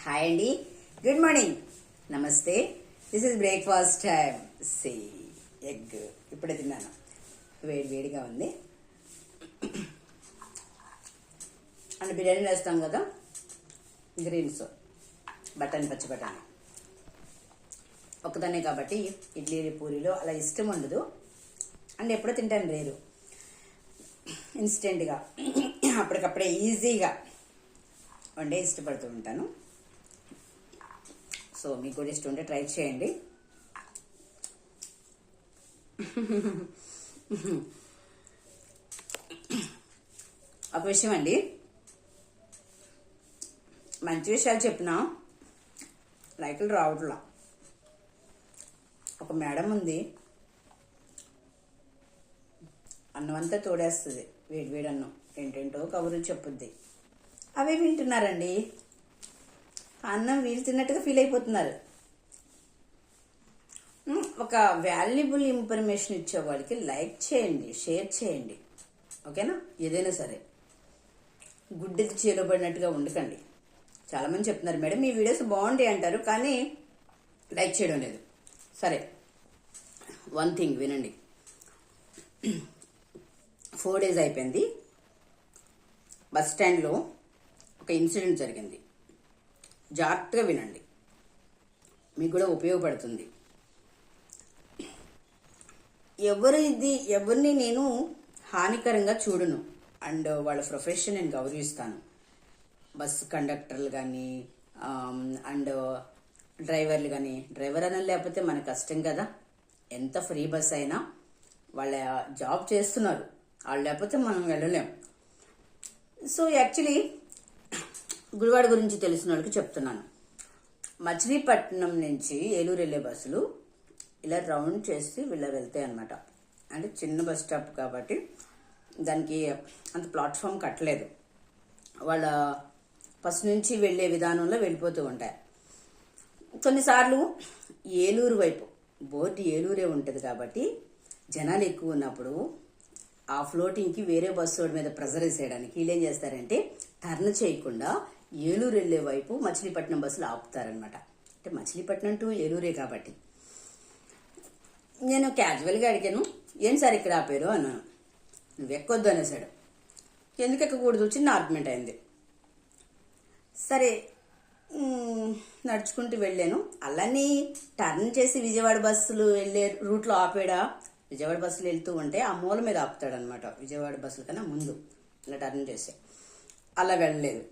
Hi అండి, good morning, నమస్తే. This is breakfast time. See egg ఇప్పుడే తిన్నాను, వేడి వేడిగా ఉంది. అండ్ బిర్యానీ వేస్తాం కదా, గ్రీన్స్, బఠానీ, పచ్చి బఠానీ ఒక్కదానే కాబట్టి ఇడ్లీ పూరీలో అలా ఇష్టం ఉండదు. అండ్ ఎప్పుడో తింటాను, రేరు. ఇన్స్టెంట్గా అప్పటికప్పుడే ఈజీగా వండే ఇష్టపడుతూ ఉంటాను. సో మీకు కూడా ఇష్టం ఉంటే ట్రై చేయండి. ఒక విషయం అండి, మంచి విషయాలు చెప్పినా లైకులు రావట్లా. ఒక మేడం ఉంది, అన్నం అంతా తోడేస్తుంది, వేడి వేడి అన్నం, ఏంటేంటో కబుర్లు చెప్పుద్ది. అవే వింటున్నారండి, అన్నం వీలు తిన్నట్టుగా ఫీల్ అయిపోతున్నారు. ఒక వాల్యుబుల్ ఇన్ఫర్మేషన్ ఇచ్చే వాళ్ళకి లైక్ చేయండి, షేర్ చేయండి, ఓకేనా? ఏదైనా సరే గుడ్డెది చేలోబడినట్టుగా ఉండకండి. చాలామంది చెప్తున్నారు, మేడం మీ వీడియోస్ బాగుంటాయి అంటారు, కానీ లైక్ చేయడం లేదు. సరే, వన్ థింగ్ వినండి. 4 days అయిపోయింది, బస్ స్టాండ్లో ఒక ఇన్సిడెంట్ జరిగింది. జాగ్రత్తగా వినండి, మీకు కూడా ఉపయోగపడుతుంది. ఎవరిని నేను హానికరంగా చూడను, అండ్ వాళ్ళ ప్రొఫెషన్ నేను గౌరవిస్తాను. బస్ కండక్టర్లు కానీ అండ్ డ్రైవర్లు కానీ, డ్రైవర్ అని లేకపోతే మన కష్టం కదా. ఎంత ఫ్రీ బస్ అయినా వాళ్ళ జాబ్ చేస్తున్నారు, వాళ్ళు లేకపోతే మనం వెళ్ళలేం. సో యాక్చువల్లీ గుడివాడ గురించి తెలిసిన వాళ్ళకి చెప్తున్నాను. మచిలీపట్నం నుంచి ఏలూరు వెళ్ళే బస్సులు ఇలా రౌండ్ చేసి వెళ్తాయి అనమాట. అంటే చిన్న బస్ స్టాప్ కాబట్టి దానికి అంత ప్లాట్ఫామ్ కట్టలేదు. వాళ్ళ ఫస్ట్ నుంచి వెళ్ళే విధానంలో వెళ్ళిపోతూ ఉంటాయి. కొన్నిసార్లు ఏలూరు వైపు బోర్డు ఏలూరే ఉంటుంది కాబట్టి జనాలు ఎక్కువ ఉన్నప్పుడు ఆ ఫ్లోటింగ్కి వేరే బస్సు రోడ్ మీద ప్రెజర్ వేసేయడానికి వీళ్ళు ఏం చేస్తారంటే టర్న్ చేయకుండా ఏలూరు వెళ్ళే వైపు మచిలీపట్నం బస్సులు ఆపుతారనమాట. అంటే మచిలీపట్నం టు ఏలూరే కాబట్టి. నేను క్యాజువల్గా అడిగాను, ఏం సార్ ఇక్కడ ఆపారు అన్నాను. నువ్వు ఎక్కొద్దు అనేసాడు. ఎందుకు ఎక్కకూడదు, చిన్న ఆర్గ్యుమెంట్ అయింది. సరే నడుచుకుంటూ వెళ్ళాను. అలానే టర్న్ చేసి విజయవాడ బస్సులు వెళ్ళే రూట్లో ఆపాడా? విజయవాడ బస్సులు వెళ్తూ ఉంటే ఆ మూల మీద ఆపుతాడనమాట, విజయవాడ బస్సుల కన్నా ముందు ఇలా టర్న్ చేసి. అలా వెళ్ళలేదు,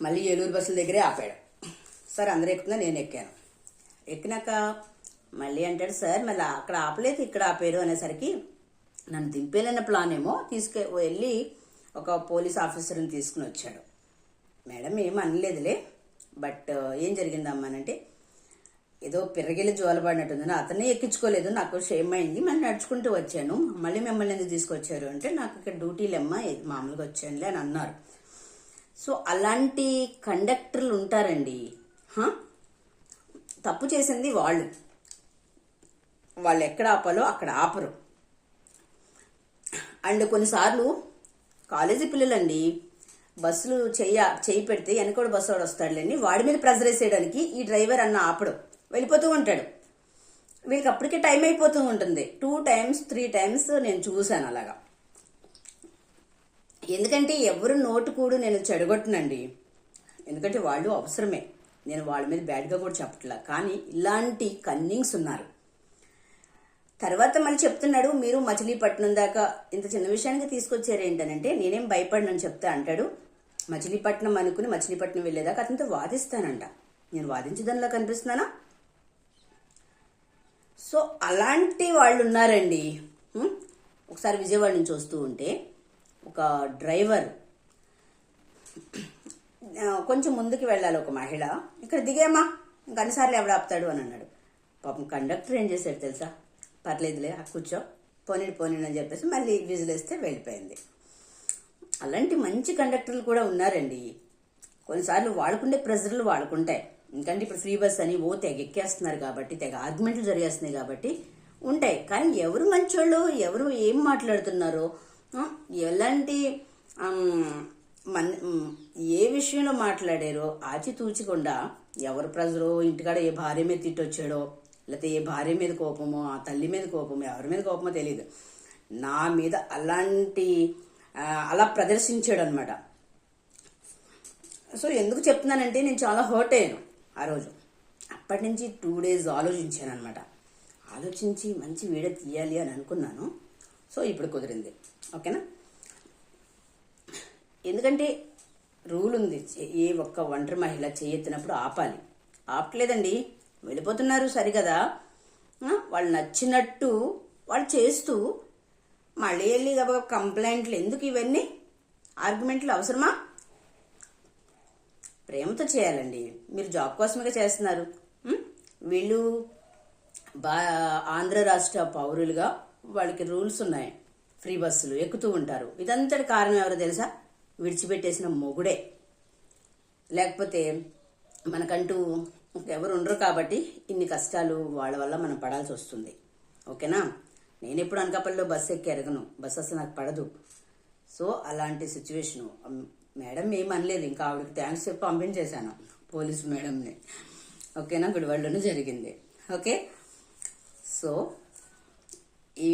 మళ్ళీ ఏలూరు బస్సుల దగ్గరే ఆపాడు. సార్ అందరూ ఎక్కుతున్నా, నేను ఎక్కాను. ఎక్కినాక మళ్ళీ అంటాడు, సార్ మళ్ళీ అక్కడ ఆపలేదు ఇక్కడ ఆపారు అనేసరికి నన్ను దింపేలన్న ప్లాన్ ఏమో వెళ్ళి ఒక పోలీస్ ఆఫీసర్ని తీసుకుని వచ్చాడు. మేడం ఏం అనలేదులే, బట్ ఏం జరిగిందమ్మానంటే ఏదో పిర్రగిల్లి జోలబడినట్టుందని అతనే ఎక్కించుకోలేదు, నాకు షేమ్ అయింది, మళ్ళీ నడుచుకుంటూ వచ్చాను, మళ్ళీ మిమ్మల్ని ఎందుకు తీసుకొచ్చారు అంటే నాకు ఇక్కడ డ్యూటీలమ్మా మామూలుగా వచ్చానులే అని అన్నారు. సో అలాంటి కండక్టర్లు ఉంటారండి. తప్పు చేసింది వాళ్ళు ఎక్కడ ఆపాలో అక్కడ ఆపరు. అండ్ కొన్నిసార్లు కాలేజీ పిల్లలండి బస్సులు చెయ్యి పెడితే వెనకూడ బస్సు వాడు వస్తాడులేని వాడి మీద ప్రెజర్ వేసేయడానికి ఈ డ్రైవర్ అన్న ఆపడు, వెళ్ళిపోతూ ఉంటాడు. వీళ్ళకి అప్పటికే టైం అయిపోతూ ఉంటుంది. 2 times 3 times నేను చూశాను అలాగా. ఎందుకంటే ఎవరు నోటు కూడా నేను చెడగొట్టనండి, ఎందుకంటే వాళ్ళు అవసరమే, నేను వాళ్ళ మీద బ్యాడ్గా కూడా చెప్పట్లా. కానీ ఇలాంటి కన్నింగ్స్ ఉన్నారు. తర్వాత మళ్ళీ చెప్తున్నాడు, మీరు మచిలీపట్నం దాకా ఇంత చిన్న విషయానికి తీసుకొచ్చారు ఏంటనంటే నేనేం భయపడినని చెప్తే అంటాడు, మచిలీపట్నం అనుకుని మచిలీపట్నం వెళ్ళేదాకా అతనితో వాదిస్తానంట. నేను వాదించడంలో కనిపిస్తున్నానా? సో అలాంటి వాళ్ళు ఉన్నారండి. ఒకసారి విజయవాడ నుంచి వస్తూ ఉంటే ఒక డ్రైవర్ కొంచెం ముందుకు వెళ్ళాలి, ఒక మహిళ ఇక్కడ దిగేమా ఇంక అన్నిసార్లు ఎవడు ఆపుతాడు అని అన్నాడు. పాపం కండక్టర్ ఏం చేశాడు తెలుసా, పర్లేదులే కూర్చో, పోనీ అని చెప్పేసి మళ్ళీ విజిలేస్తే వెళ్ళిపోయింది. అలాంటి మంచి కండక్టర్లు కూడా ఉన్నారండి. కొన్నిసార్లు వాడుకుండే ప్రెజర్లు వాడుకుంటాయి, ఎందుకంటే ఇప్పుడు ఫ్రీ బస్ అని తెగ ఎక్కేస్తున్నారు కాబట్టి, తెగ ఆర్గ్యుమెంట్లు జరిగేస్తున్నాయి కాబట్టి ఉంటాయి. కానీ ఎవరు మంచోళ్ళు, ఎవరు ఏం మాట్లాడుతున్నారో, ఎలాంటి ఏ విషయంలో మాట్లాడారో ఆచితూచకుండా ఎవరు ప్రజలో ఇంటికాడ ఏ భార్య మీద తిట్టొచ్చాడో, లేకపోతే ఏ భార్య మీద కోపమో, ఆ తల్లి మీద కోపమో, ఎవరి మీద కోపమో తెలియదు, నా మీద అలా ప్రదర్శించాడు అనమాట. సో ఎందుకు చెప్తున్నానంటే నేను చాలా హర్ట్ అయ్యాను ఆ రోజు. అప్పటి నుంచి 2 days ఆలోచించాను అనమాట. ఆలోచించి మంచి వీడియో తీయాలి అని అనుకున్నాను. సో ఇప్పుడు కుదిరింది. ఓకేనా? ఎందుకంటే రూల్ ఉంది, ఏ ఒక్క ఒంటరి మహిళ చేయెత్తినప్పుడు ఆపాలి. ఆపట్లేదండి, వెళ్ళిపోతున్నారు సరికదా. వాళ్ళు నచ్చినట్టు వాళ్ళు చేస్తూ మళ్ళీ వెళ్ళి కంప్లైంట్లు ఎందుకు? ఇవన్నీ ఆర్గ్యుమెంట్లు అవసరమా? ప్రేమతో చేయాలండి. మీరు జాబ్ కోసమే చేస్తున్నారు. వీళ్ళు ఆంధ్ర రాష్ట్ర పౌరులుగా వాళ్ళకి రూల్స్ ఉన్నాయి. ఫ్రీ బస్సులు ఎక్కుతూ ఉంటారు. ఇదంతటి కారణం ఎవరో తెలుసా? విడిచిపెట్టేసిన మొగుడే. లేకపోతే మనకంటూ ఎవరు ఉండరు కాబట్టి ఇన్ని కష్టాలు వాళ్ళ వల్ల మనం పడాల్సి వస్తుంది. ఓకేనా? నేను ఎప్పుడు అనకాపల్లిలో బస్సు ఎక్కి ఎరగను, బస్సు అసలు నాకు పడదు. సో అలాంటి సిచ్యువేషను. మేడం ఏం అనలేదు, ఇంకా ఆవిడకి థ్యాంక్స్ చెప్పి పంపించేశాను పోలీసు మేడంని. ఓకేనా? గుడివాడలోనే జరిగింది. ఓకే, సో ఈ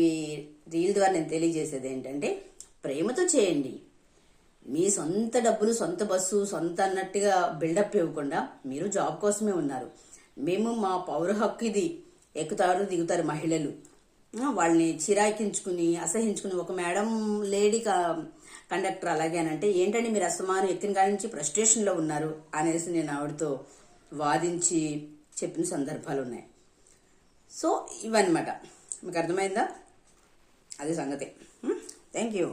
రీల్ ద్వారా నేను తెలియజేసేది ఏంటంటే, ప్రేమతో చేయండి. మీ సొంత డబ్బులు, సొంత బస్సు, సొంత అన్నట్టుగా బిల్డప్ ఇవ్వకుండా మీరు జాబ్ కోసమే ఉన్నారు. మేము మా పౌర హక్కు ఇది. ఎక్కుతారు దిగుతారు మహిళలు, వాళ్ళని చిరాకించుకుని అసహించుకుని, ఒక మేడం లేడీ కండక్టర్ అలాగే అని అంటే, ఏంటంటే మీరు అసమానం ఎక్కిన కాడి నుంచి ఫ్రస్ట్రేషన్లో ఉన్నారు అనేసి నేను ఆవిడతో వాదించి చెప్పిన సందర్భాలు ఉన్నాయి. సో ఇవన్నమాట. మీకు అర్థమైందా? అది సంగతి. Thank you.